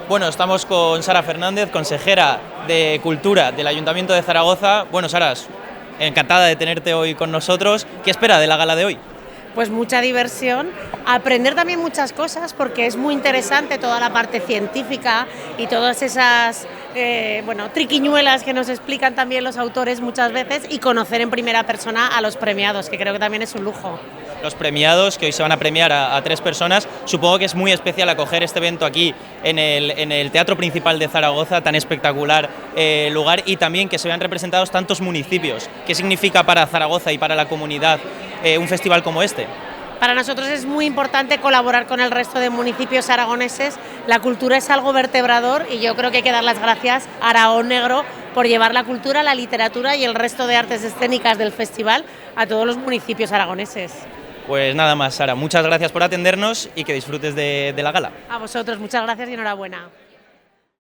Bueno, estamos con Sara Fernández, consejera de Cultura del Ayuntamiento de Zaragoza. Bueno, Sara, encantada de tenerte hoy con nosotros. ¿Qué espera de la gala de hoy? Pues mucha diversión, aprender también muchas cosas porque es muy interesante toda la parte científica y todas esas triquiñuelas que nos explican también los autores muchas veces y conocer en primera persona a los premiados, que creo que también es un lujo. Los premiados, que hoy se van a premiar a 3 personas, supongo que es muy especial acoger este evento aquí en el Teatro Principal de Zaragoza, tan espectacular lugar, y también que se vean representados tantos municipios. ¿Qué significa para Zaragoza y para la comunidad un festival como este? Para nosotros es muy importante colaborar con el resto de municipios aragoneses. La cultura es algo vertebrador y yo creo que hay que dar las gracias a Aragón Negro por llevar la cultura, la literatura y el resto de artes escénicas del festival a todos los municipios aragoneses. Pues nada más, Sara, muchas gracias por atendernos y que disfrutes de la gala. A vosotros, muchas gracias y enhorabuena.